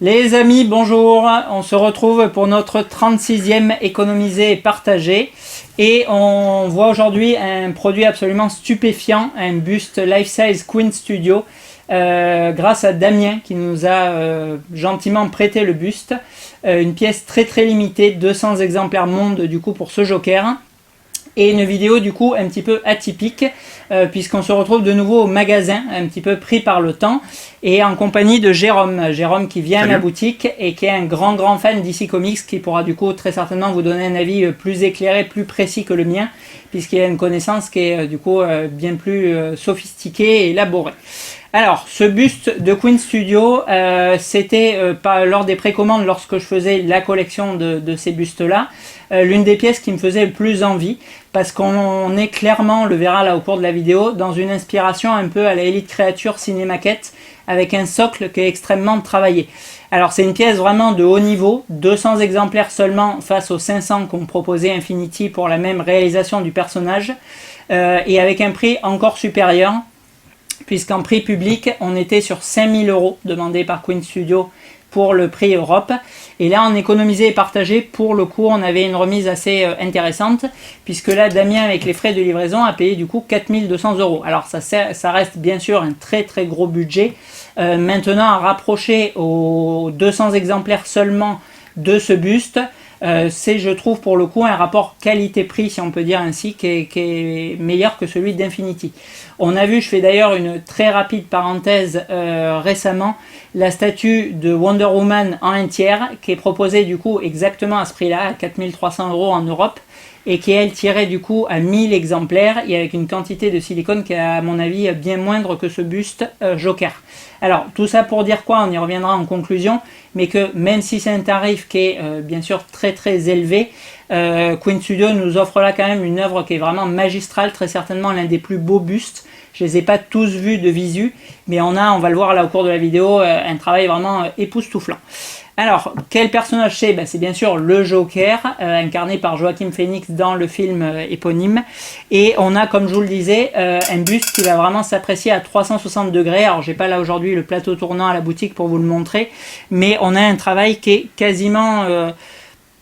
Les amis, bonjour, on se retrouve pour notre 36e économisé et partagé et on voit aujourd'hui un produit absolument stupéfiant, un buste life-size Queen Studio grâce à Damien qui nous a gentiment prêté le buste, une pièce très limitée, 200 exemplaires monde du coup pour ce joker. Et une vidéo du coup un petit peu atypique puisqu'on se retrouve de nouveau au magasin, un petit peu pris par le temps, et en compagnie de Jérôme. Jérôme qui vient Salut. à la boutique et qui est un grand fan d'ICI Comics, qui pourra du coup très certainement vous donner un avis plus éclairé, plus précis que le mien, puisqu'il a une connaissance qui est du coup bien plus sophistiquée et élaborée. Alors, ce buste de Queen Studio, c'était lors des précommandes, lorsque je faisais la collection de ces bustes-là, l'une des pièces qui me faisait le plus envie, parce qu'on est clairement, on le verra là au cours de la vidéo, dans une inspiration un peu à la Elite Creature Cinémaquette, avec un socle qui est extrêmement travaillé. Alors c'est une pièce vraiment de haut niveau, 200 exemplaires seulement face aux 500 qu'ont proposé Infinity pour la même réalisation du personnage, et avec un prix encore supérieur, puisqu'en prix public, on était sur 5000 € demandés par Queen Studio pour le prix Europe. Et là, en économisé et partagé, pour le coup, on avait une remise assez intéressante, puisque là, Damien, avec les frais de livraison, a payé du coup 4200 €. Alors, ça reste bien sûr un très gros budget. Maintenant, à rapprocher aux 200 exemplaires seulement de ce buste, c'est, je trouve, pour le coup, un rapport qualité-prix, si on peut dire ainsi, qui est meilleur que celui d'Infinity. On a vu, je fais d'ailleurs une très rapide parenthèse récemment, la statue de Wonder Woman en un tiers, qui est proposée du coup exactement à ce prix-là, à 4300 € en Europe, et qui est elle tirée du coup à 1000 exemplaires et avec une quantité de silicone qui est à mon avis bien moindre que ce buste Joker. Alors tout ça pour dire quoi, on y reviendra en conclusion, mais que même si c'est un tarif qui est bien sûr très élevé, Queen Studio nous offre là quand même une œuvre qui est vraiment magistrale, très certainement l'un des plus beaux bustes. Je les ai pas tous vus de visu, mais on va le voir là au cours de la vidéo, un travail vraiment époustouflant. Alors, quel personnage c'est? C'est bien sûr le Joker, incarné par Joaquin Phoenix dans le film éponyme. Et on a, comme je vous le disais, un buste qui va vraiment s'apprécier à 360 degrés. Alors, j'ai pas là aujourd'hui le plateau tournant à la boutique pour vous le montrer, mais on a un travail qui est quasiment...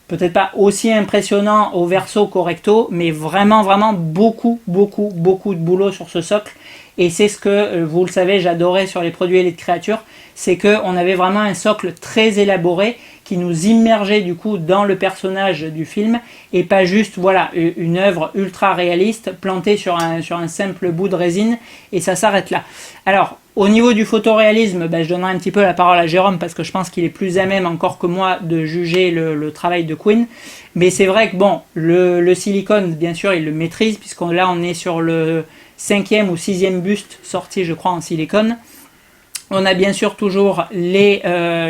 peut-être pas aussi impressionnant au verso qu'au recto, mais vraiment beaucoup de boulot sur ce socle. Et c'est ce que, vous le savez, j'adorais sur les produits Elite Creature, c'est qu'on avait vraiment un socle très élaboré qui nous immergeait du coup dans le personnage du film, et pas juste voilà une œuvre ultra réaliste plantée sur un simple bout de résine, et ça s'arrête là. Alors, au niveau du photoréalisme, je donnerai un petit peu la parole à Jérôme parce que je pense qu'il est plus à même encore que moi de juger le travail de Queen. Mais c'est vrai que bon, le silicone, bien sûr, il le maîtrise, puisqu'on là on est sur le 5e ou 6e buste sorti, je crois, en silicone. On a bien sûr toujours les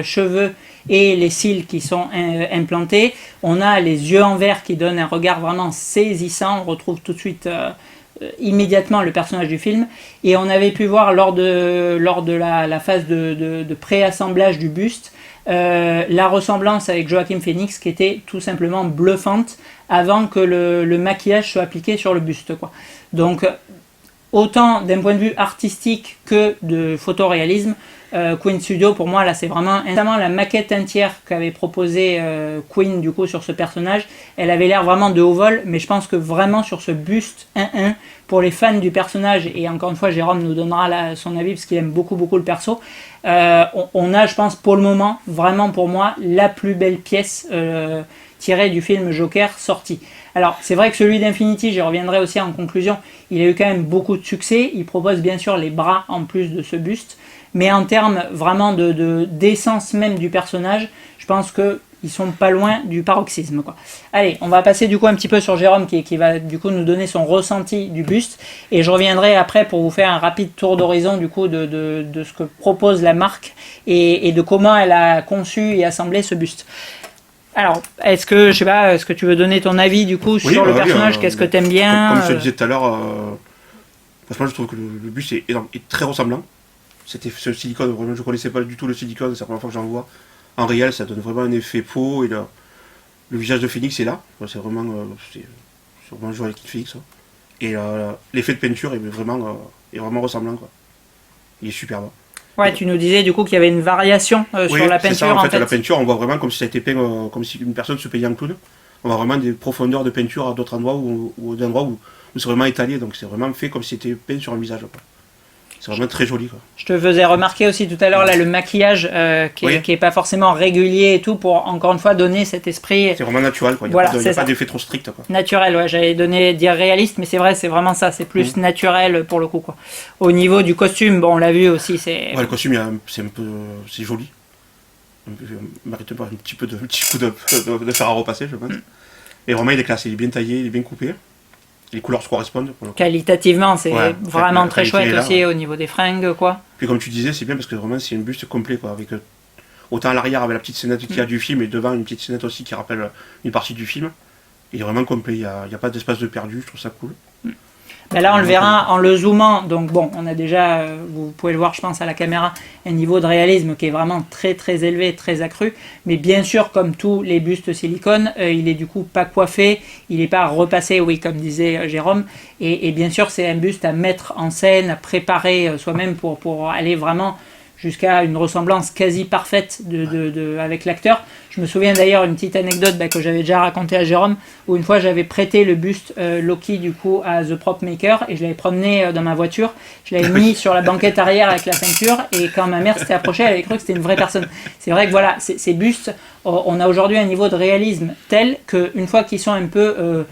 cheveux et les cils qui sont implantés. On a les yeux en verre qui donnent un regard vraiment saisissant. On retrouve tout de suite... immédiatement le personnage du film, et on avait pu voir lors de la phase de préassemblage du buste la ressemblance avec Joaquin Phoenix qui était tout simplement bluffante avant que le maquillage soit appliqué sur le buste, quoi. Donc autant d'un point de vue artistique que de photoréalisme, Queen Studio pour moi là c'est vraiment notamment la maquette entière qu'avait proposé Queen du coup sur ce personnage, elle avait l'air vraiment de haut vol, mais je pense que vraiment sur ce buste 1-1 pour les fans du personnage, et encore une fois Jérôme nous donnera là son avis parce qu'il aime beaucoup le perso, on a je pense pour le moment vraiment pour moi la plus belle pièce tirée du film Joker sorti. Alors c'est vrai que celui d'Infinity, j'y reviendrai aussi en conclusion, il a eu quand même beaucoup de succès, il propose bien sûr les bras en plus de ce buste, mais en termes vraiment d'essence même du personnage, je pense qu'ils sont pas loin du paroxysme, quoi. Allez, on va passer du coup un petit peu sur Jérôme qui va du coup nous donner son ressenti du buste, et je reviendrai après pour vous faire un rapide tour d'horizon du coup de ce que propose la marque et de comment elle a conçu et assemblé ce buste. Alors, est-ce que tu veux donner ton avis du coup sur le personnage? Qu'est-ce que tu aimes bien? Comme je te le disais tout à l'heure, franchement, je trouve que le buste est énorme, est très ressemblant. C'était ce silicone, vraiment, je ne connaissais pas du tout le silicone, c'est la première fois que j'en vois. En réel, ça donne vraiment un effet peau, et le visage de Phoenix est là. C'est vraiment joué avec Phoenix. Hein. Et l'effet de peinture est vraiment ressemblant, quoi. Il est superbe. Ouais, tu nous disais du coup qu'il y avait une variation sur la peinture. Ça, en fait, la peinture, on voit vraiment comme si ça a été peint, comme si une personne se peignait en clown. On voit vraiment des profondeurs de peinture à d'autres endroits ou d'endroits où c'est vraiment étalé, donc c'est vraiment fait comme si c'était peint sur un visage, quoi. C'est vraiment très joli, quoi. Je te faisais remarquer aussi tout à l'heure là le maquillage qui est pas forcément régulier et tout pour encore une fois donner cet esprit. C'est vraiment naturel, quoi. Il n'y a pas d'effet trop strict, quoi. Naturel, ouais, j'allais dire réaliste, mais c'est vrai, c'est vraiment ça, c'est plus naturel pour le coup, quoi. Au niveau du costume, bon, on l'a vu aussi, c'est. Ouais, le costume, c'est joli. Il mérite pas un petit coup de fer à repasser, je pense. Et vraiment, il est classe, il est bien taillé, il est bien coupé. Les couleurs se correspondent. Qualitativement, c'est vraiment très chouette là, aussi au niveau des fringues, quoi. Puis comme tu disais, c'est bien parce que vraiment c'est un buste complet, quoi, avec autant à l'arrière avec la petite scénette qu'il y a du film et devant une petite scénette aussi qui rappelle une partie du film. Il est vraiment complet, il n'y a pas d'espace de perdu, je trouve ça cool. Ben là, on le verra en le zoomant. Donc bon, on a déjà, vous pouvez le voir, je pense, à la caméra, un niveau de réalisme qui est vraiment très très élevé, très accru. Mais bien sûr, comme tous les bustes silicone, il est du coup pas coiffé, il n'est pas repassé, oui, comme disait Jérôme. Et bien sûr, c'est un buste à mettre en scène, à préparer soi-même pour aller vraiment jusqu'à une ressemblance quasi parfaite avec l'acteur. Je me souviens d'ailleurs une petite anecdote que j'avais déjà racontée à Jérôme, où une fois j'avais prêté le buste Loki du coup à The Prop Maker et je l'avais promené dans ma voiture, je l'avais mis sur la banquette arrière avec la ceinture et quand ma mère s'était approchée, elle avait cru que c'était une vraie personne. C'est vrai que voilà, ces bustes, on a aujourd'hui un niveau de réalisme tel qu'une fois qu'ils sont un peu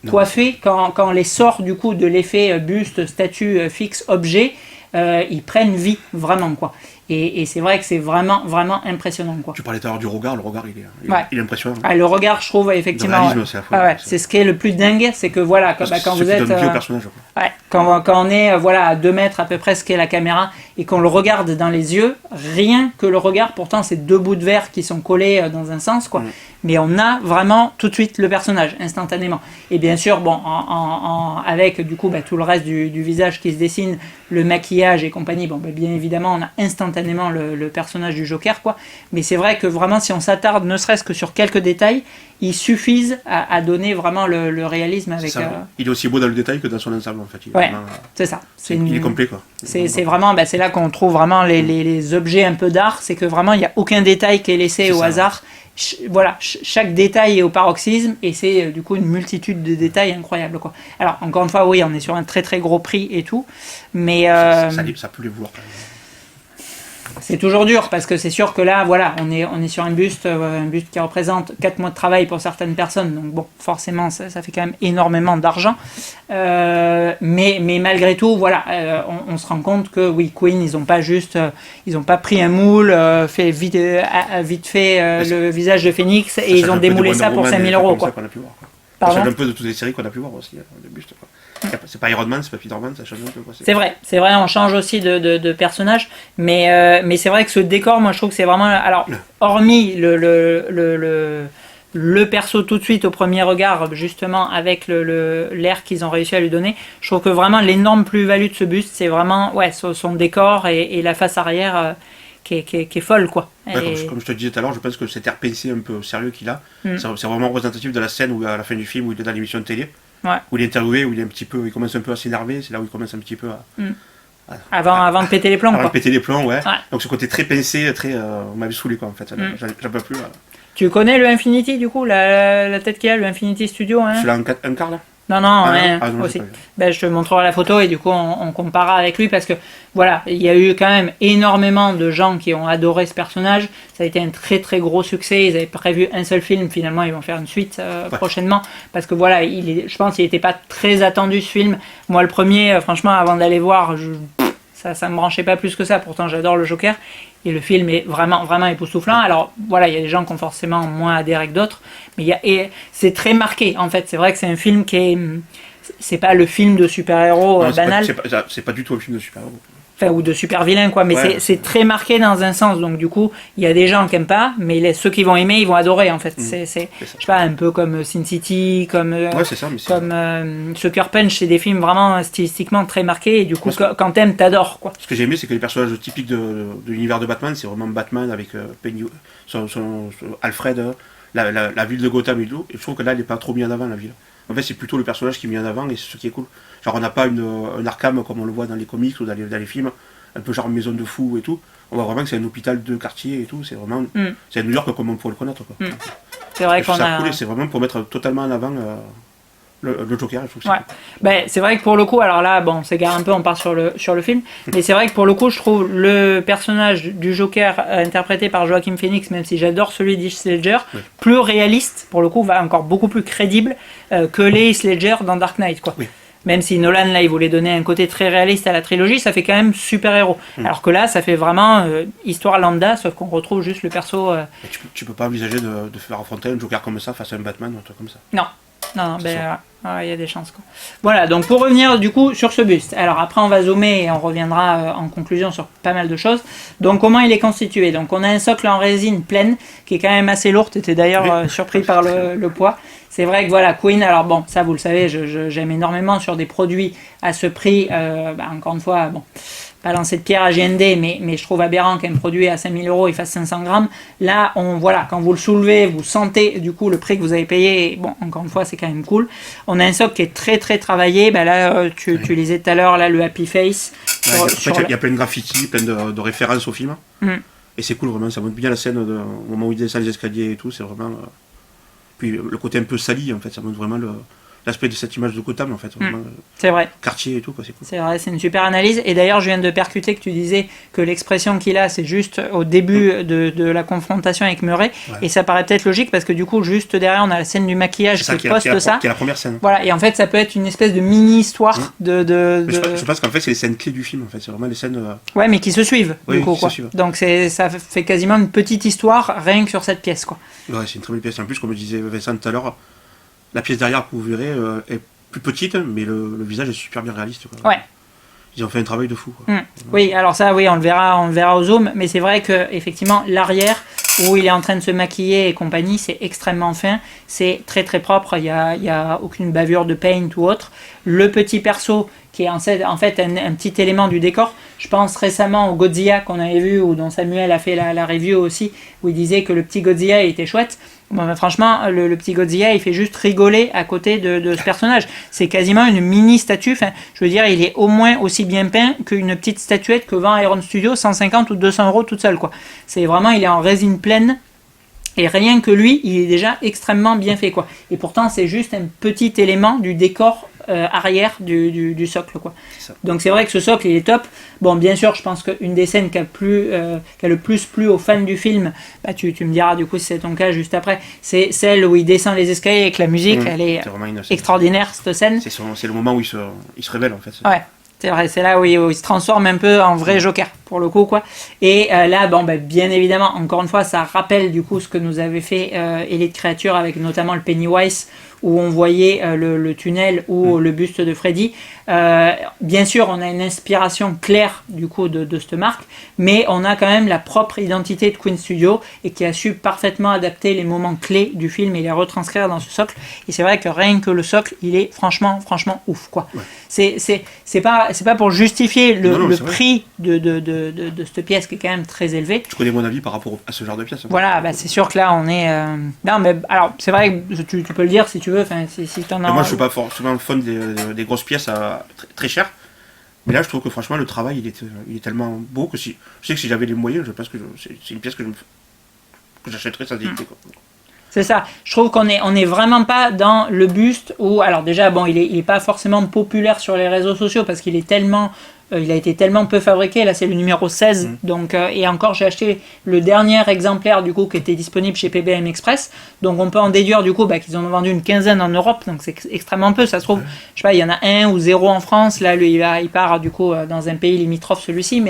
coiffés, quand on les sort du coup de l'effet buste, statue, fixe, objet, ils prennent vie vraiment, quoi. Et c'est vrai que c'est vraiment vraiment impressionnant, quoi. Tu parlais tout à l'heure du regard, le regard il est impressionnant. Ah, le regard, je trouve effectivement. C'est ce qui est le plus dingue, c'est que voilà, quand vous êtes quand on est à 2 mètres à peu près ce qu'est la caméra et qu'on le regarde dans les yeux, rien que le regard, pourtant c'est 2 bouts de verre qui sont collés dans un sens, quoi. Mais on a vraiment tout de suite le personnage instantanément. Et bien sûr, bon, avec du coup tout le reste du visage qui se dessine, le maquillage et compagnie, bon, bien évidemment, on a instantanément le personnage du Joker, quoi. Mais c'est vrai que vraiment, si on s'attarde, ne serait-ce que sur quelques détails, ils suffisent à donner vraiment le réalisme avec. Il est aussi beau dans le détail que dans son ensemble, en fait. C'est ça. Il est complet, quoi. C'est vraiment, c'est là qu'on trouve vraiment les objets un peu d'art, c'est que vraiment il n'y a aucun détail qui est laissé au hasard. Voilà, chaque détail est au paroxysme et c'est du coup une multitude de détails incroyables, quoi. Alors encore une fois, oui, on est sur un très très gros prix et tout, mais ça peut les vouloir quand même. C'est toujours dur parce que c'est sûr que là, voilà, on est sur un buste qui représente 4 mois de travail pour certaines personnes. Donc bon, forcément, ça fait quand même énormément d'argent. Mais malgré tout, voilà, on se rend compte que oui, Queen, ils n'ont pas pris un moule, fait vite fait le visage de Phoenix et ils ont démoulé ça pour 5 000 €, quoi. Ça change un peu de toutes les séries qu'on a pu voir aussi, le buste, quoi. C'est pas Iron Man, c'est pas Spider-Man, ça change un peu, quoi. C'est vrai, on change aussi de personnage, mais c'est vrai que ce décor, moi je trouve que c'est vraiment. Alors, hormis le perso tout de suite au premier regard, justement avec l'air qu'ils ont réussi à lui donner, je trouve que vraiment l'énorme plus-value de ce buste, c'est vraiment son décor et la face arrière. Qui est folle, quoi. Comme je te disais tout à l'heure, je pense que cet air pincé un peu sérieux qu'il a, c'est vraiment représentatif de la scène où à la fin du film, où il est dans l'émission de télé, où il est interviewé, où il commence un peu à s'énerver, c'est là où il commence un petit peu à... Avant de péter les plombs, Avant de péter les plombs, ouais. Donc ce côté très pincé, on m'avait saoulé, quoi, en fait. J'en peux plus. Tu connais le Infinity, du coup, la tête qu'il a, le Infinity Studio, hein? Celui-là un quart, là? Non, aussi. Je te montrerai la photo et du coup on comparera avec lui parce que voilà, il y a eu quand même énormément de gens qui ont adoré ce personnage. Ça a été un très très gros succès. Ils avaient prévu un seul film, finalement ils vont faire une suite prochainement parce que voilà, je pense qu'il n'était pas très attendu ce film. Moi le premier, franchement, avant d'aller voir, ça me branchait pas plus que ça. Pourtant j'adore le Joker. Et le film est vraiment, vraiment époustouflant. Alors voilà, il y a des gens qui ont forcément moins adhéré que d'autres, mais c'est très marqué en fait. C'est vrai que c'est un film c'est pas le film de super-héros banal. C'est pas du tout un film de super-héros. Enfin, ou de super-vilain, quoi. Mais c'est très marqué dans un sens. Donc du coup, il y a des gens qui aiment pas, mais ceux qui vont aimer, ils vont adorer en fait. Je sais pas, un peu comme Sin City, comme Sucker Punch, c'est des films vraiment stylistiquement très marqués. Et du coup, quand t'aimes, t'adores, quoi. Ce que j'ai aimé, c'est que les personnages typiques de l'univers de Batman, c'est vraiment Batman avec son Alfred, la ville de Gotham et tout. Et je trouve que là, elle n'est pas trop mis en avant, la ville. En fait, c'est plutôt le personnage qui est mis en avant et c'est ce qui est cool. Genre, on n'a pas un Arkham comme on le voit dans les comics ou dans les films, un peu genre maison de fous et tout. On voit vraiment que c'est un hôpital de quartier et tout. C'est vraiment, c'est New York comme on pourrait le connaître, quoi. C'est vrai qu'on a. Cool, c'est vraiment pour mettre totalement en avant le Joker. Je trouve que c'est vrai que pour le coup, alors là, bon, on s'égare un peu, on part sur le film, mais c'est vrai que pour le coup, je trouve le personnage du Joker interprété par Joaquin Phoenix, même si j'adore celui d'Heath Ledger, plus réaliste, pour le coup, va encore beaucoup plus crédible que les Heath Ledger dans Dark Knight, quoi. Même si Nolan, là, il voulait donner un côté très réaliste à la trilogie, ça fait quand même super-héros. Alors que là, ça fait vraiment histoire lambda, sauf qu'on retrouve juste le perso... Tu peux pas envisager de faire affronter un Joker comme ça face à un Batman ou un truc comme ça. Non, il y a des chances, quoi. Voilà, donc pour revenir du coup sur ce buste. Alors après, on va zoomer et on reviendra en conclusion sur pas mal de choses. Donc comment il est constitué? Donc on a un socle en résine pleine qui est quand même assez lourd. Tu étais d'ailleurs surpris par le poids. C'est vrai que voilà, Queen, alors bon, ça vous le savez, j'aime énormément sur des produits à ce prix. Encore une fois, bon, pas lancer de pierre à GND, mais je trouve aberrant qu'un produit à 5000 € il fasse 500 grammes. Là, voilà, quand vous le soulevez, vous sentez du coup le prix que vous avez payé. Et bon, encore une fois, c'est quand même cool. On a un socle qui est très très travaillé. Là, tu lisais tout à l'heure là, le Happy Face. Il y a plein de graffitis, plein de références au film. Et c'est cool, vraiment, ça montre bien la scène au moment où il descend les escaliers et tout. C'est vraiment. Puis le côté un peu sali, en fait, ça montre vraiment l'aspect de cette image de Gotham, en fait. C'est vrai. Quartier et tout, quoi, c'est cool. C'est vrai, c'est une super analyse. Et d'ailleurs, je viens de percuter que tu disais que l'expression qu'il a, c'est juste au début de la confrontation avec Murray. Et ça paraît peut-être logique parce que du coup, juste derrière, on a la scène du maquillage qui poste ça. Qui est la première scène. Voilà, et en fait, ça peut être une espèce de mini-histoire Je pense qu'en fait, c'est les scènes clés du film, en fait. C'est vraiment les scènes. Ouais, mais qui se suivent, du coup, quoi. Suivent. Donc, ça fait quasiment une petite histoire rien que sur cette pièce, quoi. Ouais, c'est une très belle pièce. En plus, comme disait Vincent tout à l'heure, la pièce derrière que vous verrez est plus petite, mais le visage est super bien réaliste, quoi. Ouais. Ils ont fait un travail de fou, quoi. Oui, alors ça, oui, on le verra au zoom, mais c'est vrai que effectivement l'arrière où il est en train de se maquiller et compagnie, c'est extrêmement fin, c'est très très propre, il y a aucune bavure de paint ou autre. Le petit perso qui est en fait un petit élément du décor. Je pense récemment au Godzilla qu'on avait vu, ou dont Samuel a fait la review aussi, où il disait que le petit Godzilla était chouette. Bon, franchement, le petit Godzilla, il fait juste rigoler à côté de ce personnage. C'est quasiment une mini statue. Enfin, je veux dire, il est au moins aussi bien peint qu'une petite statuette que vend Iron Studio, 150 ou 200 € toute seule, quoi. C'est vraiment, il est en résine pleine. Et rien que lui, il est déjà extrêmement bien fait, quoi. Et pourtant, c'est juste un petit élément du décor arrière du socle, quoi. Donc c'est vrai que ce socle, il est top. Bon, bien sûr, je pense qu'une des scènes qui a le plus plu aux fans du film, tu me diras du coup si c'est ton cas juste après, c'est celle où il descend les escaliers avec la musique. Elle est extraordinaire, cette scène. C'est le moment où il se révèle, en fait. Ouais. C'est vrai, c'est là où il se transforme un peu en vrai Joker, pour le coup, quoi. Et là, bien évidemment, encore une fois, ça rappelle du coup ce que nous avait fait Elite Creature avec notamment le Pennywise, où on voyait le tunnel ou le buste de Freddy. Bien sûr, on a une inspiration claire du coup de cette marque, mais on a quand même la propre identité de Queen Studio et qui a su parfaitement adapter les moments clés du film et les retranscrire dans ce socle. Et c'est vrai que rien que le socle, il est franchement ouf, quoi. Ouais. C'est pas pour justifier le prix de cette pièce qui est quand même très élevé. Tu connais mon avis par rapport à ce genre de pièce. Voilà, c'est sûr que là on est. Non, mais alors c'est vrai que tu peux le dire si tu veux. Enfin, si t'en as. Moi, je suis pas forcément fan des grosses pièces très chères. Mais là, je trouve que franchement, le travail, il est tellement beau que je sais que si j'avais les moyens, je pense que c'est une pièce que j'achèterais sans hésiter, quoi. C'est ça. Je trouve qu'on est vraiment pas dans le buste où, alors déjà, bon, il est pas forcément populaire sur les réseaux sociaux parce qu'il est tellement, il a été tellement peu fabriqué. Là, c'est le numéro 16. Donc, et encore, j'ai acheté le dernier exemplaire du coup qui était disponible chez PBM Express. Donc, on peut en déduire du coup qu'ils en ont vendu une quinzaine en Europe. Donc, c'est extrêmement peu. Ça se trouve, je sais pas, il y en a 1 ou 0 en France. Là, lui, il part du coup dans un pays limitrophe celui-ci,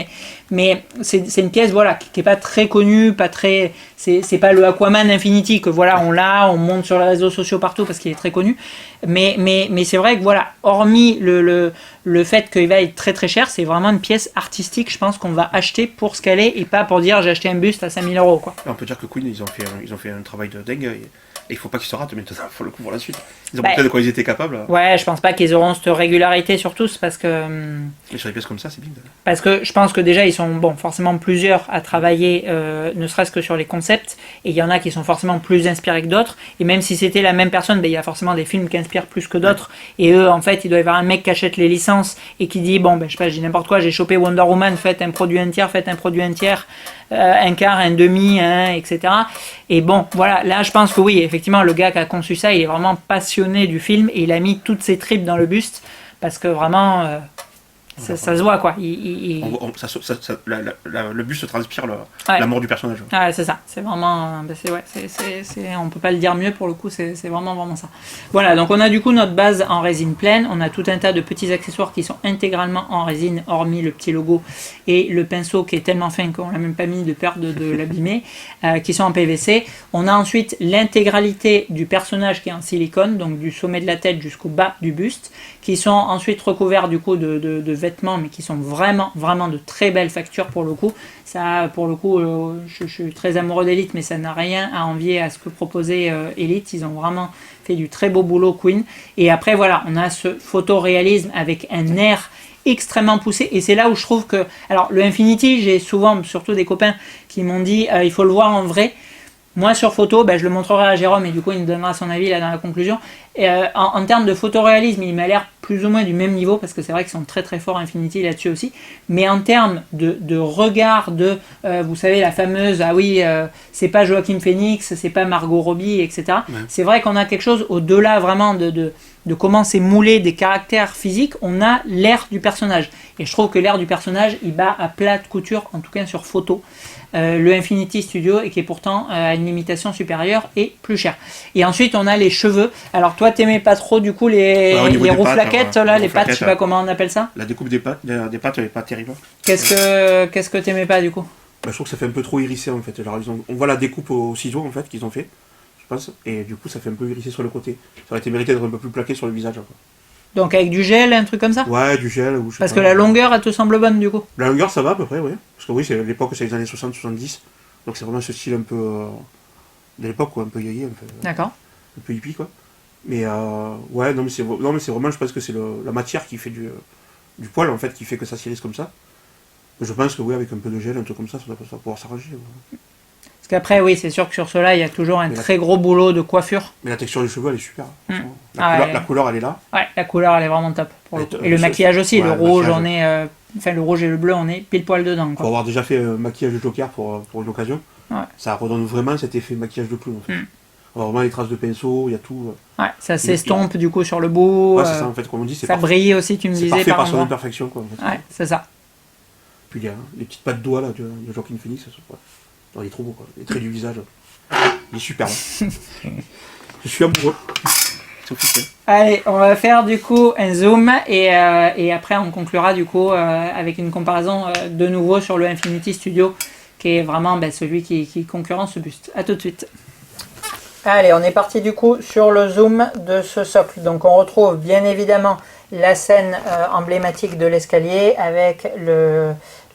mais c'est une pièce voilà qui est pas très connue, pas très. C'est pas le Aquaman Infinity que voilà on monte sur les réseaux sociaux partout parce qu'il est très connu. Mais c'est vrai que voilà, hormis le fait qu'il va être très très cher, c'est vraiment une pièce artistique, je pense qu'on va acheter pour ce qu'elle est et pas pour dire j'ai acheté un buste à 5000 €, quoi. On peut dire que Queen ils ont fait un travail de dingue. Et il faut pas qu'ils se ratent maintenant, pour le coup, pour la suite. Ils ont Bah, montré de quoi ils étaient capables. Ouais, je pense pas qu'ils auront cette régularité sur tous parce que Et sur des pièces comme ça, c'est bien. je pense que déjà ils sont forcément plusieurs à travailler, ne serait-ce que sur les concepts, et il y en a qui sont forcément plus inspirés que d'autres. Et même si c'était la même personne, il y a forcément des films qui inspirent plus que d'autres. Et eux, en fait, il doit y avoir un mec qui achète les licences et qui dit je sais pas, je dis n'importe quoi, j'ai chopé Wonder Woman, faites un produit un tiers, un quart, un demi, etc. Et bon, voilà, là je pense que oui, effectivement, le gars qui a conçu ça, il est vraiment passionné du film et il a mis toutes ses tripes dans le buste parce que vraiment, ça se voit quoi. Le buste transpire Ouais. l'amour du personnage. Ouais, c'est ça, c'est vraiment, on peut pas le dire mieux pour le coup, c'est vraiment ça. Voilà, donc on a du coup notre base en résine pleine, on a tout un tas de petits accessoires qui sont intégralement en résine, hormis le petit logo et le pinceau qui est tellement fin qu'on l'a même pas mis de peur de l'abîmer, qui sont en PVC. On a ensuite l'intégralité du personnage qui est en silicone, donc du sommet de la tête jusqu'au bas du buste, qui sont ensuite recouverts du coup de vêtements, mais qui sont vraiment de très belles factures pour le coup. Ça, pour le coup, je suis très amoureux d'Elite, mais ça n'a rien à envier à ce que proposait Elite. Ils ont vraiment fait du très beau boulot, Queen. Et après, voilà, on a ce photoréalisme avec un air extrêmement poussé. Et c'est là où je trouve que... Alors, le Infinity, j'ai souvent, surtout des copains qui m'ont dit il faut le voir en vrai. Moi, sur photo, je le montrerai à Jérôme et du coup, il me donnera son avis là dans la conclusion. Et, en termes de photoréalisme, il m'a l'air plus ou moins du même niveau parce que c'est vrai qu'ils sont très forts Infinity là-dessus aussi. Mais en termes de regard, vous savez, la fameuse c'est pas Joaquin Phoenix, c'est pas Margot Robbie, etc. Ouais. C'est vrai qu'on a quelque chose au-delà vraiment de comment c'est moulé des caractères physiques, on a l'air du personnage. Et je trouve que l'air du personnage, il bat à plat de couture, en tout cas sur photo. Le Infinity Studio et qui est pourtant à une limitation supérieure et plus cher. Et ensuite on a les cheveux. Alors toi t'aimais pas trop du coup les rouflaquettes là, les pattes, je sais pas comment on appelle ça. La découpe des pattes elle est pas terrible. Qu'est-ce que t'aimais pas du coup? Je trouve que ça fait un peu trop hérissé en fait. Alors, on voit la découpe au ciseau en fait qu'ils ont fait, je pense, et du coup ça fait un peu hérissé sur le côté. Ça aurait été mérité d'être un peu plus plaqué sur le visage. Quoi. Donc avec du gel, un truc comme ça? Ouais, du gel. Ou parce que la longueur, elle te semble bonne du coup? La longueur, ça va à peu près, oui. Parce que oui, c'est l'époque, c'est les années 60-70. Donc c'est vraiment ce style un peu... de l'époque, quoi, un peu yéyé. D'accord. Un peu hippie, quoi. Mais ouais, non mais c'est vraiment, je pense que c'est la matière qui fait du poil, en fait, qui fait que ça s'irrisse comme ça. Je pense que oui, avec un peu de gel, un truc comme ça doit pouvoir s'arranger. Ouais. Parce qu'après, oui, c'est sûr que sur cela, il y a toujours un très gros boulot de coiffure. Mais la texture des cheveux, elle est super. La couleur, elle est là. Ouais, la couleur, elle est vraiment top. Et le maquillage aussi, le rouge, on est... le rouge et le bleu, on est pile poil dedans. Quoi. Pour avoir déjà fait un maquillage de Joker pour une occasion, ça redonne vraiment cet effet maquillage de clown. En fait. On voit vraiment les traces de pinceau, il y a tout. Ouais, ça s'estompe du coup sur le bout. Ouais, c'est ça, en fait, comme on dit. Ça brille aussi, tu me disais. C'est parfait par son imperfection, quoi. En fait. Ouais, c'est ça. Puis il y a les petites pattes de doigts là, de Joaquin Phoenix. Il est trop beau, quoi. Les traits du visage. Il est super. Je suis amoureux. C'est officiel. Allez, on va faire du coup un zoom et après on conclura du coup avec une comparaison de nouveau sur le Infinity Studio qui est vraiment celui qui concurrence ce buste. A tout de suite. Allez, on est parti du coup sur le zoom de ce socle. Donc on retrouve bien évidemment la scène emblématique de l'escalier avec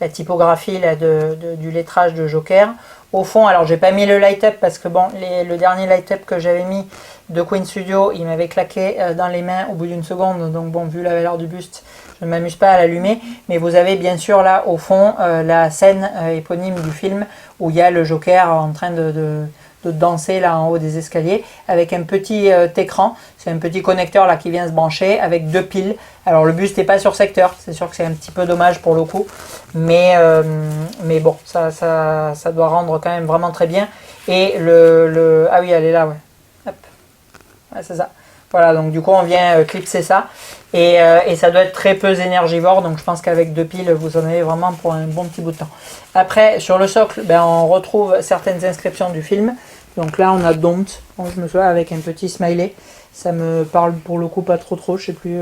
la typographie là, du lettrage de Joker. Au fond, alors j'ai pas mis le light-up parce que bon, le dernier light-up que j'avais mis de Queen Studio, il m'avait claqué dans les mains au bout d'une seconde. Donc bon, vu la valeur du buste, je ne m'amuse pas à l'allumer. Mais vous avez bien sûr là au fond la scène éponyme du film où il y a le Joker en train de danser là en haut des escaliers avec un petit écran, c'est un petit connecteur là qui vient se brancher avec 2 piles. Alors le buste n'est pas sur secteur, c'est sûr que c'est un petit peu dommage pour le coup, mais bon, ça doit rendre quand même vraiment très bien. Et ah oui, elle est là, ouais. Hop. Ouais, c'est ça. Voilà, donc du coup on vient clipser ça et ça doit être très peu énergivore, donc je pense qu'avec 2 piles vous en avez vraiment pour un bon petit bout de temps. Après sur le socle, on retrouve certaines inscriptions du film. Donc là on a Don't, je me souviens avec un petit smiley, ça me parle pour le coup pas trop, je sais plus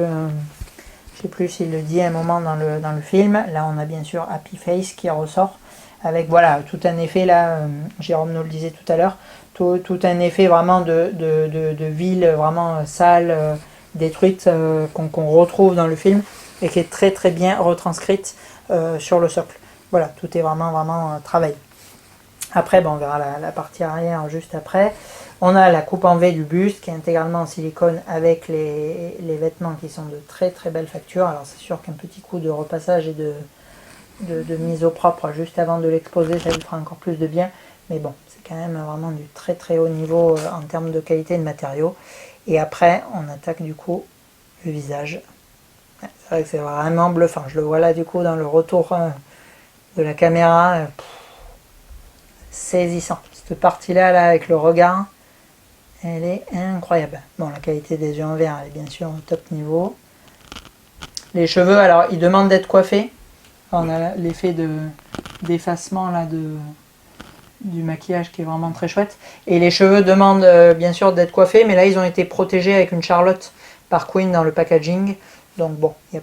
s'il le dit à un moment dans le film. Là on a bien sûr Happy Face qui ressort avec voilà tout un effet là, Jérôme nous le disait tout à l'heure. Tout un effet vraiment de ville vraiment sale, détruite qu'on retrouve dans le film et qui est très bien retranscrite sur le socle. Voilà, tout est vraiment travaillé. Après, on verra la partie arrière juste après. On a la coupe en V du buste qui est intégralement en silicone avec les vêtements qui sont de très très belle facture. Alors c'est sûr qu'un petit coup de repassage et de mise au propre juste avant de l'exposer, ça lui fera encore plus de bien. Mais bon, c'est quand même vraiment du très très haut niveau en termes de qualité de matériaux. Et après, on attaque du coup le visage. C'est vrai que c'est vraiment bluffant. Je le vois là du coup dans le retour de la caméra. Saisissant. Cette partie-là, là, avec le regard, elle est incroyable. Bon, la qualité des yeux en verre, elle est bien sûr au top niveau. Les cheveux, alors, ils demandent d'être coiffés. On a l'effet d'effacement là du maquillage qui est vraiment très chouette. Et les cheveux demandent bien sûr d'être coiffés, mais là, ils ont été protégés avec une Charlotte par Queen dans le packaging. Donc bon, il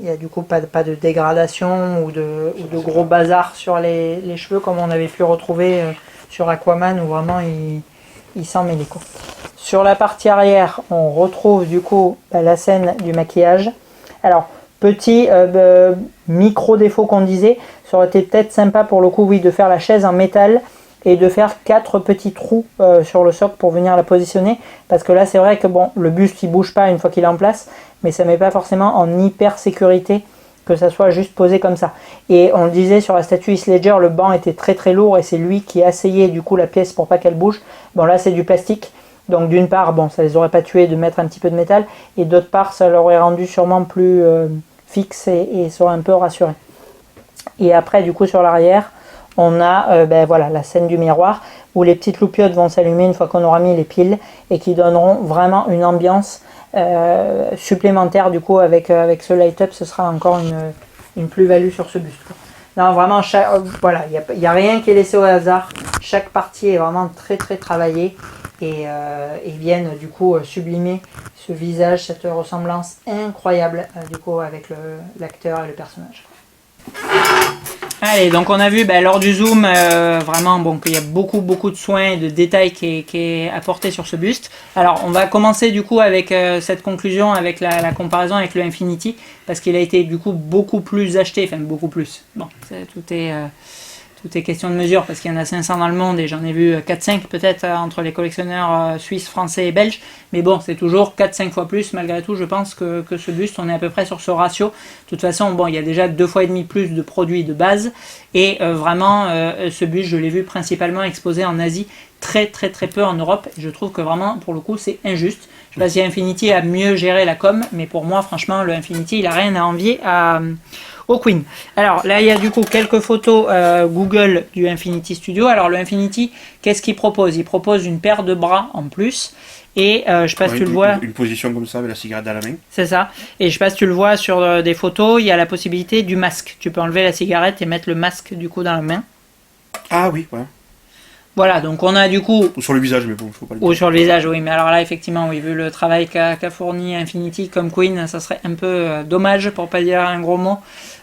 n'y a du coup pas de dégradation ou de gros bazar sur les cheveux comme on avait pu retrouver sur Aquaman où vraiment il s'en mêlait quoi. Sur la partie arrière, on retrouve du coup la scène du maquillage. Alors, petit micro défaut qu'on disait, ça aurait été peut-être sympa pour le coup, oui, de faire la chaise en métal et de faire 4 petits trous sur le socle pour venir la positionner. Parce que là, c'est vrai que bon, le buste il bouge pas une fois qu'il est en place, mais ça ne met pas forcément en hyper sécurité que ça soit juste posé comme ça. Et on le disait sur la statue Heath Ledger, le banc était très très lourd et c'est lui qui asseyait du coup la pièce pour pas qu'elle bouge. Bon là c'est du plastique, donc d'une part bon ça les aurait pas tués de mettre un petit peu de métal et d'autre part ça l'aurait rendu sûrement plus fixe et ça aurait un peu rassuré. Et après du coup sur l'arrière on a voilà, la scène du miroir où les petites loupiottes vont s'allumer une fois qu'on aura mis les piles et qui donneront vraiment une ambiance supplémentaire du coup avec ce light up. Ce sera encore une plus-value sur ce buste quoi. Non vraiment voilà, il n'y a rien qui est laissé au hasard, chaque partie est vraiment très très travaillée et viennent du coup sublimer ce visage, cette ressemblance incroyable du coup avec l'acteur et le personnage. Allez, donc on a vu lors du zoom vraiment bon, qu'il y a beaucoup de soins et de détails qui est apporté sur ce buste. Alors on va commencer du coup avec cette conclusion, avec la comparaison avec le Infinity, parce qu'il a été du coup beaucoup plus acheté, enfin beaucoup plus. Bon, tout est question de mesure parce qu'il y en a 500 dans le monde et j'en ai vu 4-5 peut-être entre les collectionneurs suisses, français et belges. Mais bon, c'est toujours 4-5 fois plus malgré tout, je pense, que ce buste. On est à peu près sur ce ratio. De toute façon, bon, il y a déjà 2 fois et demi plus de produits de base. Et vraiment, ce buste, je l'ai vu principalement exposé en Asie, très peu en Europe. Et je trouve que vraiment, pour le coup, c'est injuste. Je ne sais pas si Infinity a mieux géré la com, mais pour moi, franchement, le Infinity, il n'a rien à envier au Queen. Alors là, il y a du coup quelques photos Google du Infinity Studio. Alors le Infinity, qu'est-ce qu'il propose? Il propose une paire de bras en plus. Et je sais pas si tu le vois. Une position comme ça avec la cigarette dans la main. C'est ça. Et je sais pas si tu le vois sur des photos, il y a la possibilité du masque. Tu peux enlever la cigarette et mettre le masque du coup dans la main. Ah oui, ouais. Voilà, donc on a du coup... Ou sur le visage, mais bon, je ne faut pas le dire. Ou sur le visage, oui. Mais alors là, effectivement, oui, vu le travail qu'a fourni Infinity comme Queen, ça serait un peu dommage, pour pas dire un gros mot,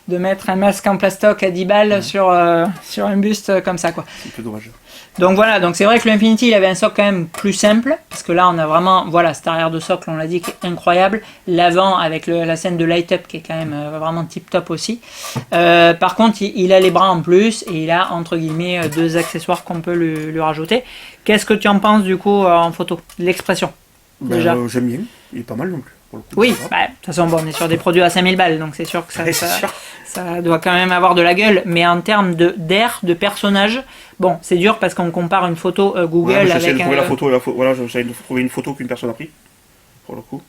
de mettre un masque en plastoc à 10 balles sur un buste comme ça, quoi. C'est un peu dommage. Donc voilà, donc c'est vrai que le Infinity, il avait un socle quand même plus simple, parce que là, on a vraiment, voilà, cet arrière de socle, on l'a dit, qui est incroyable. L'avant, avec la scène de light-up, qui est quand même vraiment tip-top aussi. Par contre, il a les bras en plus, et il a, entre guillemets, 2 accessoires qu'on peut lui rajouter. Qu'est-ce que tu en penses, du coup, en photo? L'expression, déjà. J'aime bien, il est pas mal, donc. Oui, de toute façon, bon, on est sur des produits à 5000 balles, donc c'est sûr que ça doit quand même avoir de la gueule. Mais en termes d'air, de personnage, bon, c'est dur parce qu'on compare une photo Google avec... J'essaie de trouver la photo, voilà, j'essaie de trouver une photo qu'une personne a pris, pour le coup.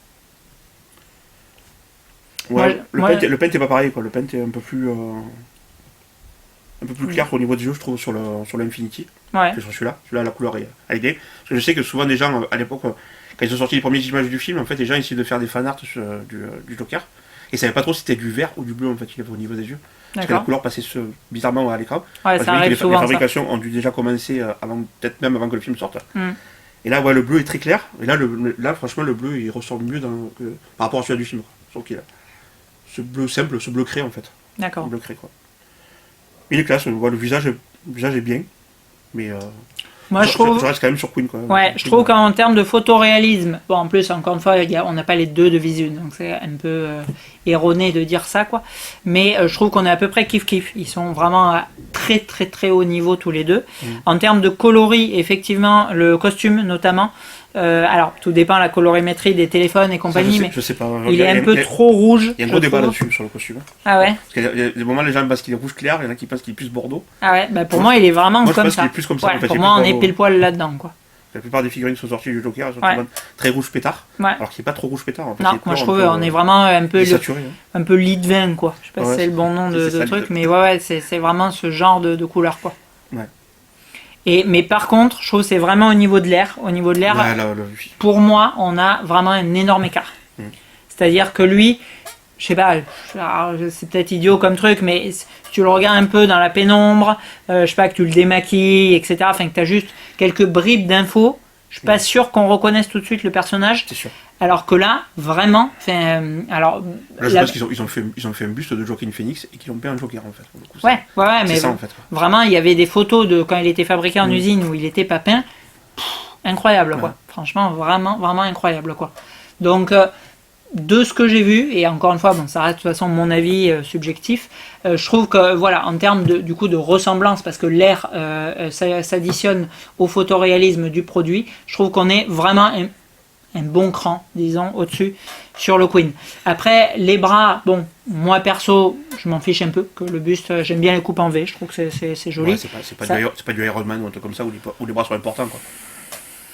Ouais, le paint est pas pareil, quoi. Le paint est un peu plus clair au niveau du jeu, je trouve, sur l'Infinity. Ouais. Que sur celui-là. Celui-là, la couleur est aidée. Parce que je sais que souvent, des gens, à l'époque, quand ils ont sorti les premières images du film, en fait, les gens essayaient de faire des fanarts du Joker. Et ils savaient pas trop si c'était du vert ou du bleu, en fait, qu'il avait au niveau des yeux. Parce que la couleur passait bizarrement à l'écran. Ouais, ça arrive souvent, les fabrications ont dû déjà commencer, peut-être même avant que le film sorte. Et là, ouais, le bleu est très clair. Et là, franchement, le bleu, il ressort mieux par rapport à celui du film. Sauf qu'il a ce bleu simple, ce bleu crée, en fait. D'accord. Le bleu crée, quoi. Il est classe, le visage est bien. Mais... Moi, je trouve... Je reste quand même sur Queen, quoi. Ouais, je trouve qu'en termes de photoréalisme, bon, en plus, encore une fois, on n'a pas les 2 de visu, donc c'est un peu erroné de dire ça, quoi. Mais je trouve qu'on est à peu près kiff-kiff. Ils sont vraiment très très très haut niveau tous les deux. En termes de coloris, effectivement, le costume notamment, alors tout dépend de la colorimétrie des téléphones et compagnie, mais je sais pas. il est un peu trop rouge. Il y a un gros débat là-dessus sur le costume. Ah ouais? Parce qu'il y a des moments, les gens pensent qu'il est rouge clair, il y en a qui pensent qu'il est plus bordeaux. Ah ouais, bah pour moi il est vraiment Moi, je comme pense ça. qu'il est plus comme ça, Ouais, en fait, pour il est moi plus on est bordeaux. pile poil là-dedans, quoi. La plupart des figurines qui sont sorties du Joker, elles sont Ouais. très rouge pétard. Ouais. Alors qu'il n'est pas trop rouge pétard. En fait, Non, il est moi je toujours trouve on est vraiment un peu saturé. un peu lit de vin, quoi. Je sais pas Ouais, si c'est le bon nom de c'est ça, truc, mais ouais, c'est vraiment ce genre de couleur, quoi. Ouais. Mais par contre, je trouve que c'est vraiment au niveau de l'air. Au niveau de l'air, Ouais, là, pour moi, on a vraiment un énorme écart. C'est-à-dire que lui, je sais pas, c'est peut-être idiot comme truc, mais si tu le regardes un peu dans la pénombre, je sais pas, que tu le démaquilles, etc., enfin que tu as juste quelques bribes d'infos, je suis pas sûr qu'on reconnaisse tout de suite le personnage. c'est sûr. Alors que là, vraiment, alors... Là, je pense qu'ils ont fait un buste de Joaquin Phoenix et qu'ils ont peint un Joker, en fait. Pour le coup, Ouais, mais c'est ça, en fait. vraiment, il y avait des photos de quand il était fabriqué en usine où il était pas peint. Incroyable, quoi. Franchement, vraiment, vraiment incroyable, quoi. Donc, de ce que j'ai vu, et encore une fois, bon, ça reste de toute façon mon avis subjectif, je trouve que, voilà, en termes du coup de ressemblance, parce que l'air s'additionne au photoréalisme du produit, je trouve qu'on est vraiment un bon cran, disons, au-dessus sur le Queen. Après, les bras, bon, moi perso, je m'en fiche un peu, que le buste, j'aime bien les coupes en V, je trouve que c'est joli. Ouais, c'est pas du Iron Man ou un truc comme ça où les bras sont importants, quoi.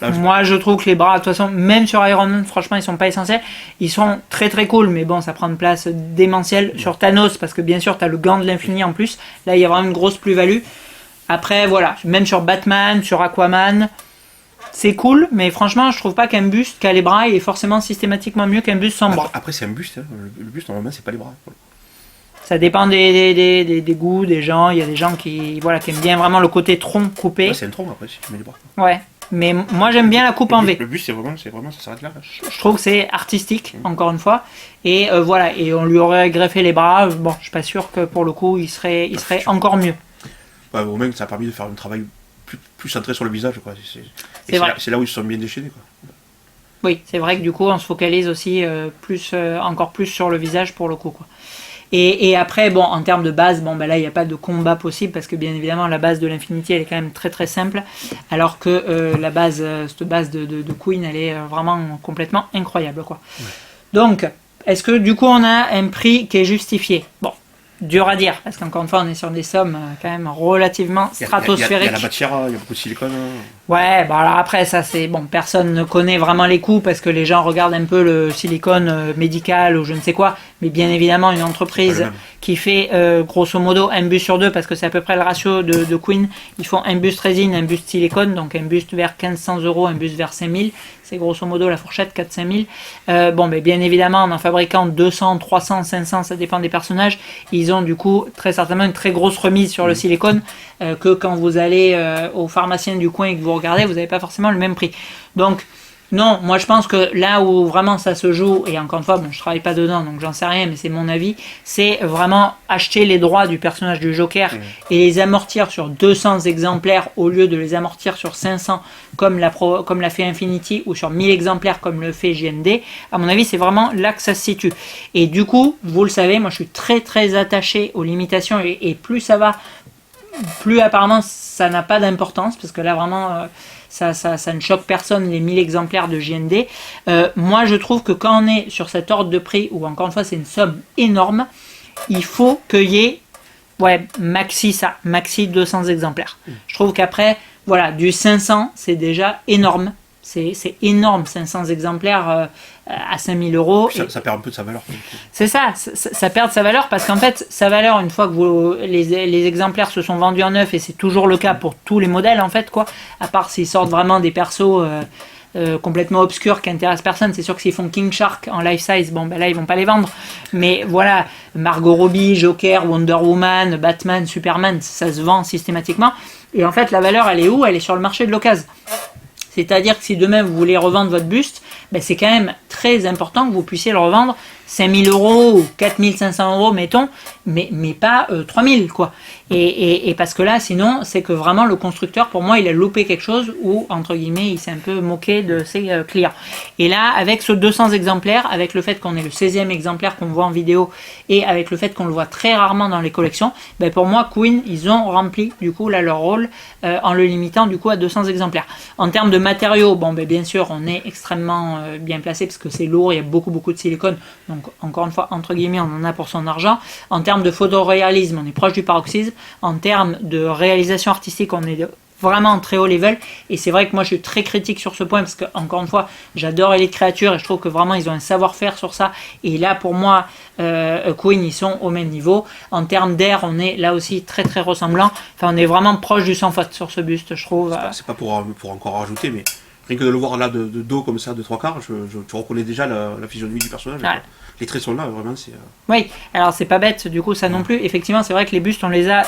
Là, moi, je trouve que les bras, de toute façon, même sur Iron Man, franchement, ils sont pas essentiels. Ils sont très très cool, mais bon, ça prend une place démentielle. Sur Thanos, parce que bien sûr, tu as le gant de l'infini en plus. Là, il y a vraiment une grosse plus-value. Après, voilà, même sur Batman, sur Aquaman, c'est cool, mais franchement, je trouve pas qu'un buste qui a les bras est forcément systématiquement mieux qu'un buste sans bras. Après, c'est un buste. Hein. Le buste, normalement, c'est pas les bras. Ça dépend des goûts des gens. Il y a des gens qui aiment bien vraiment le côté tronc coupé. Ouais, c'est un tronc après, si tu mets les bras. Ouais. Mais moi j'aime bien la coupe en V. Le buste, c'est vraiment, ça s'arrête là. Je trouve que c'est artistique, encore une fois. Et voilà, et on lui aurait greffé les bras. Bon, je suis pas sûr que pour le coup, il serait encore mieux. Ouais, au moins, ça a permis de faire un travail plus centré sur le visage, quoi. C'est là où ils se sont bien déchaînés, quoi. Oui, c'est vrai que du coup, on se focalise aussi encore plus sur le visage pour le coup, quoi. Et après, bon, en termes de base, bon, ben là, il n'y a pas de combat possible parce que bien évidemment, la base de l'Infinity, elle est quand même très très simple, alors que cette base de Queen, elle est vraiment complètement incroyable, quoi. Ouais. Donc, est-ce que du coup, on a un prix qui est justifié? Bon, dur à dire, parce qu'encore une fois, on est sur des sommes quand même relativement stratosphériques. Il y a la matière, il y a beaucoup de silicone. Ouais, bah alors après, ça c'est bon, personne ne connaît vraiment les coûts parce que les gens regardent un peu le silicone médical ou je ne sais quoi, mais bien évidemment, une entreprise qui fait grosso modo un buste sur deux, parce que c'est à peu près le ratio de Queen, ils font un buste résine, un buste silicone, donc un buste vers 1500 €, un buste vers 5000, c'est grosso modo la fourchette 4-5000. Bon, mais bien évidemment, en fabriquant 200, 300, 500, ça dépend des personnages, ils ont du coup très certainement une très grosse remise sur le silicone que quand vous allez au pharmacien du coin et que vous regardez, vous n'avez pas forcément le même prix. Donc, non, moi je pense que là où vraiment ça se joue, et encore une fois, bon, je travaille pas dedans, donc j'en sais rien, mais c'est mon avis, c'est vraiment acheter les droits du personnage du Joker et les amortir sur 200 exemplaires au lieu de les amortir sur 500 comme l'a fait Infinity, ou sur 1000 exemplaires comme le fait JMD. À mon avis, c'est vraiment là que ça se situe. Et du coup, vous le savez, moi je suis très très attaché aux limitations, et plus ça va, plus apparemment ça n'a pas d'importance, parce que là vraiment ça ne choque personne, les 1000 exemplaires de JND. Moi je trouve que quand on est sur cet ordre de prix, où encore une fois c'est une somme énorme, il faut qu'il y ait maxi 200 exemplaires. Je trouve qu'après, voilà, du 500 c'est déjà énorme. C'est énorme, 500 exemplaires à 5000 €. Ça perd un peu de sa valeur. C'est ça perd de sa valeur, parce qu'en fait, sa valeur, une fois que les exemplaires se sont vendus en neuf, et c'est toujours le cas pour tous les modèles, en fait, quoi, à part s'ils sortent vraiment des persos complètement obscurs qui intéressent personne. C'est sûr que s'ils font King Shark en life size, bon, ben là, ils vont pas les vendre. Mais voilà, Margot Robbie, Joker, Wonder Woman, Batman, Superman, ça se vend systématiquement. Et en fait, la valeur, elle est où? Elle est sur le marché de l'occasion. C'est-à-dire que si demain vous voulez revendre votre buste, ben c'est quand même très important que vous puissiez le revendre 5000 euros ou 4500 euros, mettons, mais pas 3000, quoi. Et parce que là, sinon, c'est que vraiment le constructeur, pour moi, il a loupé quelque chose ou, entre guillemets, il s'est un peu moqué de ses clients. Et là, avec ce 200 exemplaires, avec le fait qu'on ait le 16e exemplaire qu'on voit en vidéo et avec le fait qu'on le voit très rarement dans les collections, ben pour moi, Queen, ils ont rempli, du coup, là, leur rôle en le limitant, du coup, à 200 exemplaires. En termes de matériaux, bon, ben, bien sûr, on est extrêmement bien placé parce que c'est lourd, il y a beaucoup de silicone. Donc, encore une fois, entre guillemets, on en a pour son argent. En termes de photoréalisme, on est proche du paroxysme. En termes de réalisation artistique, on est vraiment en très haut level. Et c'est vrai que moi, je suis très critique sur ce point parce que, encore une fois, j'adore Elite Creature et je trouve que vraiment, ils ont un savoir-faire sur ça. Et là, pour moi, Queen, ils sont au même niveau. En termes d'air, on est là aussi très, très ressemblant. Enfin, on est vraiment proche du sans faute sur ce buste, je trouve. C'est pas pour encore rajouter, mais rien que de le voir là de dos comme ça, de trois quarts, tu reconnais déjà la physionomie du personnage. Ouais. Les traits sont là, vraiment. Oui, alors c'est pas bête du coup ça non plus. Effectivement, c'est vrai que les bustes, on les a.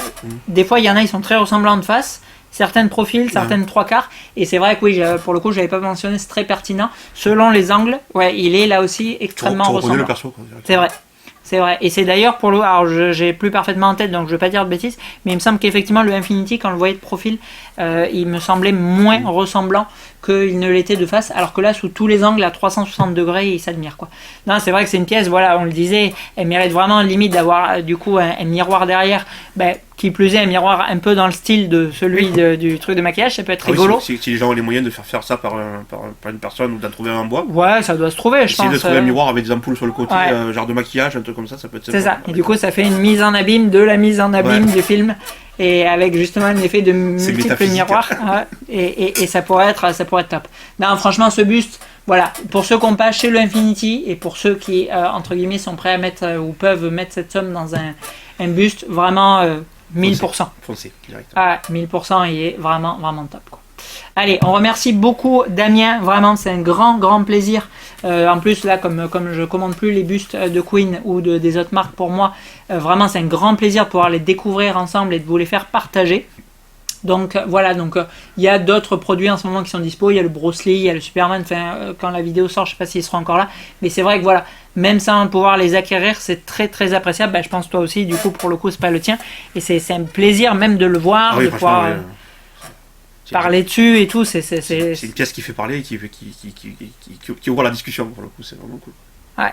Des fois, il y en a, ils sont très ressemblants de face. Certains de profil, certaines trois quarts. Et c'est vrai que oui, pour le coup, je n'avais pas mentionné, c'est très pertinent. Selon les angles, ouais, il est là aussi extrêmement ressemblant. Le perso, quoi, c'est vrai. C'est vrai. Et c'est d'ailleurs pour le. Alors, j'ai plus parfaitement en tête, donc je ne vais pas dire de bêtises. Mais il me semble qu'effectivement, le Infinity, quand on le voyait de profil, il me semblait moins ressemblant qu'il ne l'était de face. Alors que là, sous tous les angles, à 360 degrés, il s'admire, quoi. Non, c'est vrai que c'est une pièce, voilà, on le disait, elle mérite vraiment limite d'avoir du coup un miroir derrière. Ben, qui plus est, un miroir un peu dans le style de celui du truc de maquillage, ça peut être rigolo. Si les gens ont les moyens de faire ça par une personne ou d'en trouver un en bois. Ouais, ça doit se trouver, je pense. Essayer de trouver un miroir avec des ampoules sur le côté, genre de maquillage, un truc comme ça peut être. C'est ça. Et du coup, ça fait une mise en abîme de la mise en abîme du film. Et avec justement un effet de multiples miroirs. Et ça pourrait être top. Non, franchement, ce buste, voilà, pour ceux qui n'ont pas acheté le Infinity et pour ceux qui, entre guillemets, sont prêts à mettre ou peuvent mettre cette somme dans un buste, vraiment 1000%. Foncé, directement. 1000%, il est vraiment top, quoi. Allez, on remercie beaucoup Damien, vraiment c'est un grand plaisir. En plus là, comme je commande plus les bustes de Queen ou des autres marques pour moi, vraiment c'est un grand plaisir de pouvoir les découvrir ensemble et de vous les faire partager. Donc voilà, donc il y a d'autres produits en ce moment qui sont dispo, il y a le Bruce Lee, il y a le Superman, enfin quand la vidéo sort, je sais pas s'ils seront encore là, mais c'est vrai que voilà, même sans pouvoir les acquérir, c'est très appréciable. Ben, je pense toi aussi, du coup pour le coup c'est pas le tien, et c'est un plaisir même de le voir, de pouvoir parler dessus et tout, c'est une pièce qui fait parler et qui ouvre la discussion, pour le coup, c'est vraiment cool. Ouais.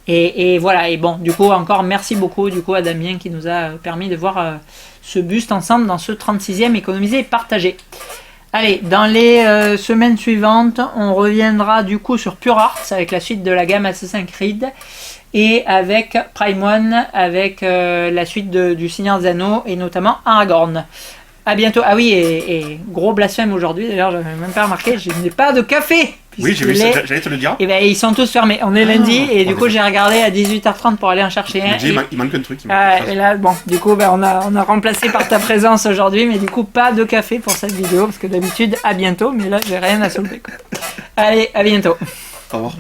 Et voilà, et bon, du coup, encore merci beaucoup du coup à Damien qui nous a permis de voir ce buste ensemble dans ce 36e économisé et partagé. Allez, dans les semaines suivantes, on reviendra du coup sur Pure Arts avec la suite de la gamme Assassin's Creed et avec Prime One, avec la suite du Seigneur des Anneaux et notamment Aragorn. À bientôt. Ah oui, et gros blasphème aujourd'hui, d'ailleurs, je n'avais même pas remarqué, je n'ai pas de café. Oui, j'ai vu ça, j'allais te le dire. Et ben, ils sont tous fermés. On est lundi, et du coup, j'ai regardé à 18h30 pour aller en chercher un. Il manque un truc. Et là, bon, du coup, ben, on a remplacé par ta présence aujourd'hui, mais du coup, pas de café pour cette vidéo, parce que d'habitude, à bientôt, mais là, j'ai rien à soulever, quoi. Allez, à bientôt. Au revoir.